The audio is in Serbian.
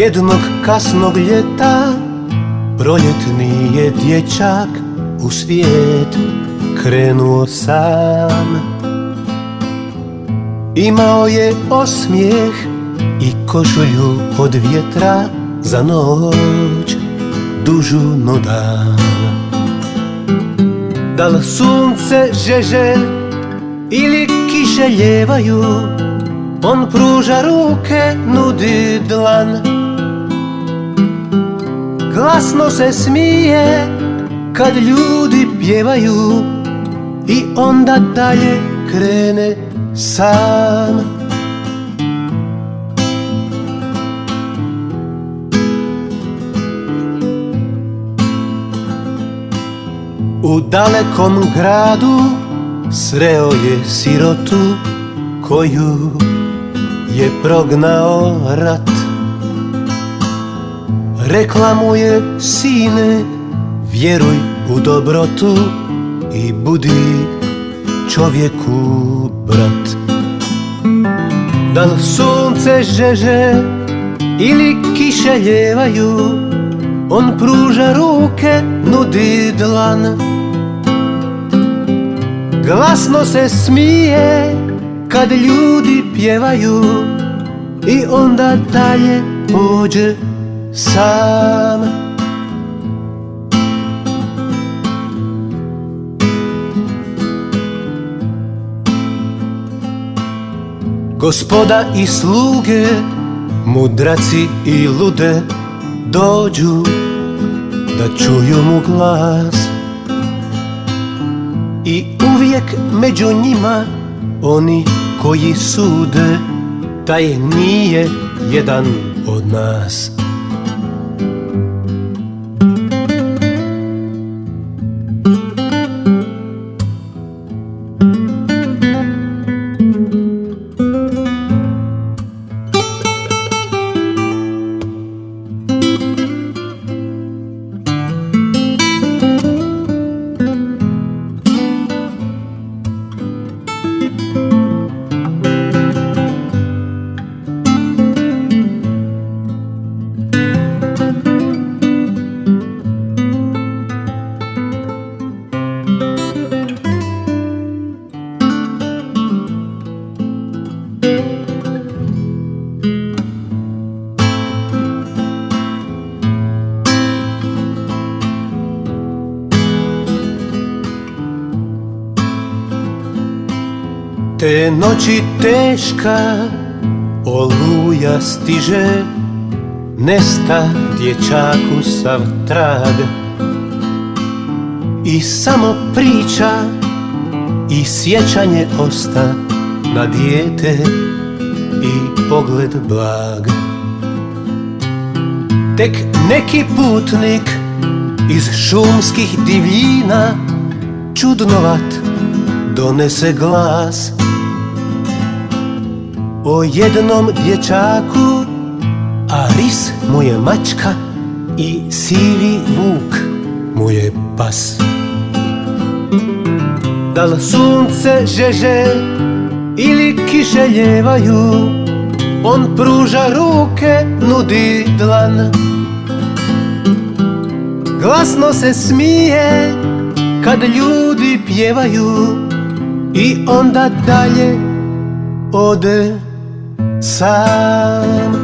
Jednog kasnog ljeta proljetni je dječak u svijet krenuo sam. Imao je osmijeh i košulju od vjetra za noć dužu no dan. Dal sunce žeže ili kiše ljevaju, on pruža ruke, nudi dlan. Glasno se smije kad ljudi pjevaju i onda dalje krene sam. U dalekom gradu sreo je sirotu koju je prognao rat. Rekla mu je: sine, vjeruj u dobrotu i budi čovjeku brat. Dal sunce žeže ili kiše ljevaju, on pruža ruke, nudi dlan. Glasno se smije kad ljudi pjevaju i onda dalje pođe sam. Gospoda i sluge, mudraci i lude dođu da čuju mu glas. I uvijek među njima oni koji sude, taj nije jedan od nas. Te noći teška oluja stiže, nesta dječaku sav trag. I samo priča i sjećanje osta na dijete i pogled blag. Tek neki putnik iz šumskih divljina čudnovat donese glas o jednom dječaku, a ris mu je mačka i sivi vuk mu je pas. Dal sunce žeže ili kiše ljevaju, on pruža ruke, nudi dlan. Glasno se smije kad ljudi pjevaju i onda dalje ode sam.